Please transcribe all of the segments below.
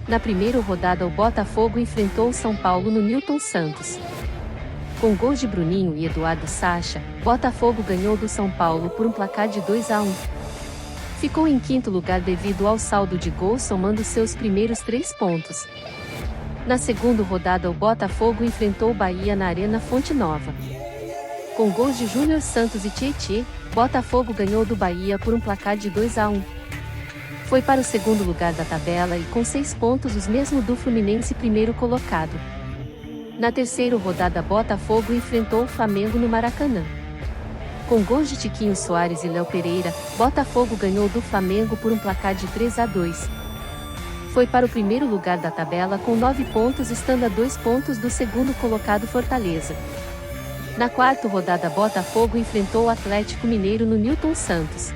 Na primeira rodada, o Botafogo enfrentou o São Paulo no Newton Santos. Com gols de Bruninho e Eduardo Sacha, Botafogo ganhou do São Paulo por um placar de 2-1. Ficou em quinto lugar devido ao saldo de gols, somando seus primeiros 3 pontos. Na segunda rodada, o Botafogo enfrentou o Bahia na Arena Fonte Nova. Com gols de Júnior Santos e Tietê, Botafogo ganhou do Bahia por um placar de 2-1. Foi para o segundo lugar da tabela e com 6 pontos, os mesmos do Fluminense, primeiro colocado. Na terceira rodada, Botafogo enfrentou o Flamengo no Maracanã. Com gols de Tiquinho Soares e Léo Pereira, Botafogo ganhou do Flamengo por um placar de 3-2. Foi para o primeiro lugar da tabela com 9 pontos, estando a 2 pontos do segundo colocado Fortaleza. Na quarta rodada, Botafogo enfrentou o Atlético Mineiro no Newton Santos.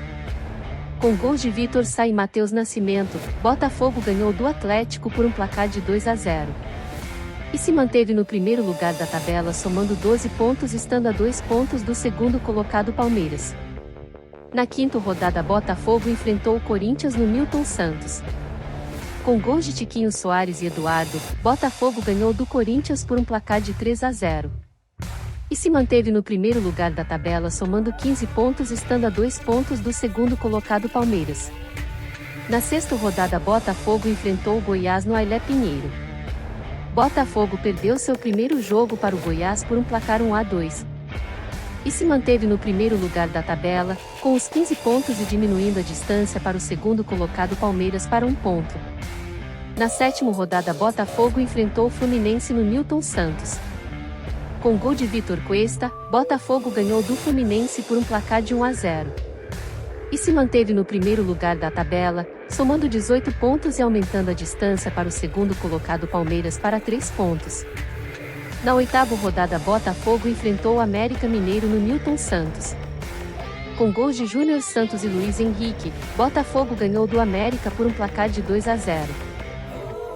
Com gols de Vitor Sá e Matheus Nascimento, Botafogo ganhou do Atlético por um placar de 2-0. E se manteve no primeiro lugar da tabela, somando 12 pontos, estando a 2 pontos do segundo colocado Palmeiras. Na quinta rodada, Botafogo enfrentou o Corinthians no Newton Santos. Com gols de Tiquinho Soares e Eduardo, Botafogo ganhou do Corinthians por um placar de 3-0. E se manteve no primeiro lugar da tabela, somando 15 pontos, estando a 2 pontos do segundo colocado Palmeiras. Na sexta rodada, Botafogo enfrentou o Goiás no Ailé Pinheiro. Botafogo perdeu seu primeiro jogo para o Goiás por um placar 1-2. E se manteve no primeiro lugar da tabela, com os 15 pontos e diminuindo a distância para o segundo colocado Palmeiras para 1 ponto. Na sétima rodada, Botafogo enfrentou o Fluminense no Newton Santos. Com gol de Vitor Cuesta, Botafogo ganhou do Fluminense por um placar de 1-0. E se manteve no primeiro lugar da tabela, somando 18 pontos e aumentando a distância para o segundo colocado Palmeiras para 3 pontos. Na oitava rodada, Botafogo enfrentou o América Mineiro no Newton Santos. Com gols de Júnior Santos e Luiz Henrique, Botafogo ganhou do América por um placar de 2-0.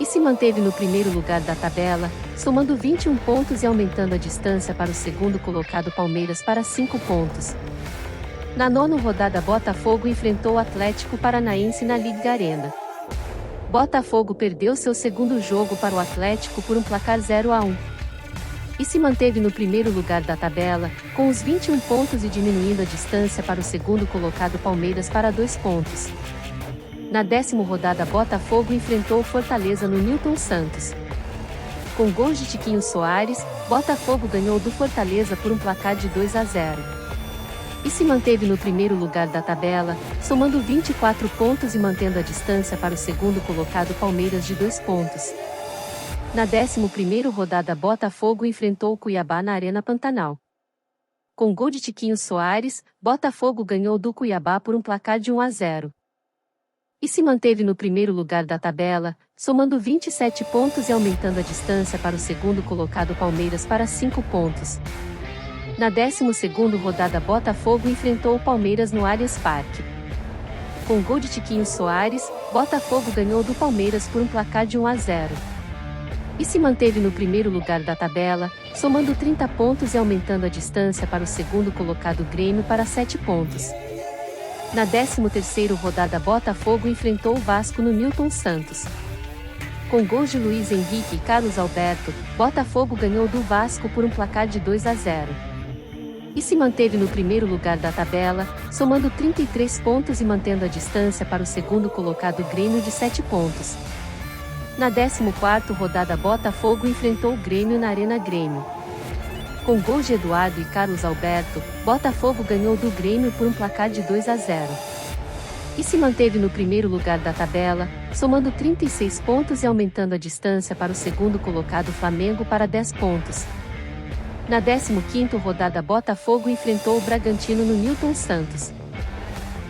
E se manteve no primeiro lugar da tabela, somando 21 pontos e aumentando a distância para o segundo colocado Palmeiras para 5 pontos. Na nona rodada, Botafogo enfrentou o Atlético Paranaense na Liga Arena. Botafogo perdeu seu segundo jogo para o Atlético por um placar 0-1. E se manteve no primeiro lugar da tabela, com os 21 pontos e diminuindo a distância para o segundo colocado Palmeiras para 2 pontos. Na décima rodada, Botafogo enfrentou o Fortaleza no Newton Santos. Com gols de Tiquinho Soares, Botafogo ganhou do Fortaleza por um placar de 2-0. E se manteve no primeiro lugar da tabela, somando 24 pontos e mantendo a distância para o segundo colocado Palmeiras de 2 pontos. Na 11ª rodada, Botafogo enfrentou o Cuiabá na Arena Pantanal. Com gol de Tiquinho Soares, Botafogo ganhou do Cuiabá por um placar de 1-0. E se manteve no primeiro lugar da tabela, somando 27 pontos e aumentando a distância para o segundo colocado Palmeiras para 5 pontos. Na 12ª rodada, Botafogo enfrentou o Palmeiras no Allianz Parque. Com gol de Tiquinho Soares, Botafogo ganhou do Palmeiras por um placar de 1-0. E se manteve no primeiro lugar da tabela, somando 30 pontos e aumentando a distância para o segundo colocado Grêmio para 7 pontos. Na 13ª rodada, Botafogo enfrentou o Vasco no Newton Santos. Com gols de Luiz Henrique e Carlos Alberto, Botafogo ganhou do Vasco por um placar de 2-0. E se manteve no primeiro lugar da tabela, somando 33 pontos e mantendo a distância para o segundo colocado Grêmio de 7 pontos. Na 14ª rodada, Botafogo enfrentou o Grêmio na Arena Grêmio. Com gols de Eduardo e Carlos Alberto, Botafogo ganhou do Grêmio por um placar de 2-0. E se manteve no primeiro lugar da tabela, somando 36 pontos e aumentando a distância para o segundo colocado Flamengo para 10 pontos. Na 15ª rodada, Botafogo enfrentou o Bragantino no Newton Santos.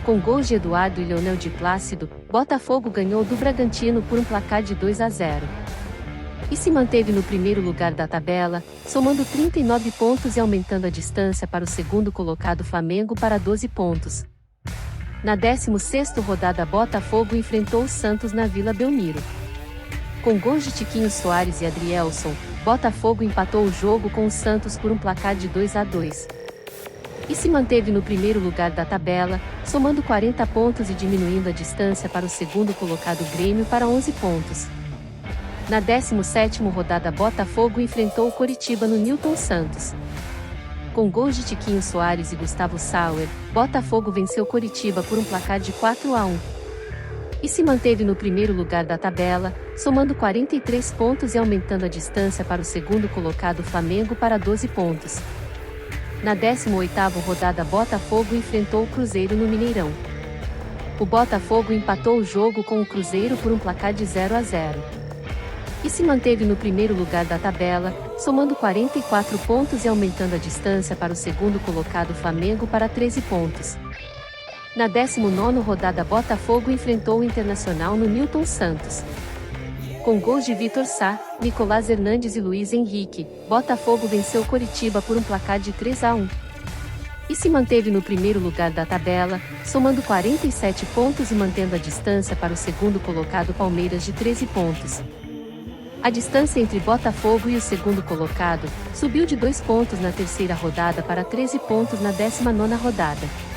Com gols de Eduardo e Leonel de Plácido, Botafogo ganhou do Bragantino por um placar de 2-0. E se manteve no primeiro lugar da tabela, somando 39 pontos e aumentando a distância para o segundo colocado Flamengo para 12 pontos. Na 16ª rodada, Botafogo enfrentou o Santos na Vila Belmiro. Com gols de Tiquinho Soares e Adrielson, Botafogo empatou o jogo com o Santos por um placar de 2-2. E se manteve no primeiro lugar da tabela, somando 40 pontos e diminuindo a distância para o segundo colocado Grêmio para 11 pontos. Na 17ª rodada, Botafogo enfrentou o Coritiba no Newton Santos. Com gols de Tiquinho Soares e Gustavo Sauer, Botafogo venceu Coritiba por um placar de 4-1. E se manteve no primeiro lugar da tabela, somando 43 pontos e aumentando a distância para o segundo colocado Flamengo para 12 pontos. Na 18ª rodada, Botafogo enfrentou o Cruzeiro no Mineirão. O Botafogo empatou o jogo com o Cruzeiro por um placar de 0-0. E se manteve no primeiro lugar da tabela, somando 44 pontos e aumentando a distância para o segundo colocado Flamengo para 13 pontos. Na 19ª rodada, Botafogo enfrentou o Internacional no Newton Santos. Com gols de Vitor Sá, Nicolás Hernandes e Luiz Henrique, Botafogo venceu Coritiba por um placar de 3-1. E se manteve no primeiro lugar da tabela, somando 47 pontos e mantendo a distância para o segundo colocado Palmeiras de 13 pontos. A distância entre Botafogo e o segundo colocado subiu de 2 pontos na terceira rodada para 13 pontos na 19ª rodada.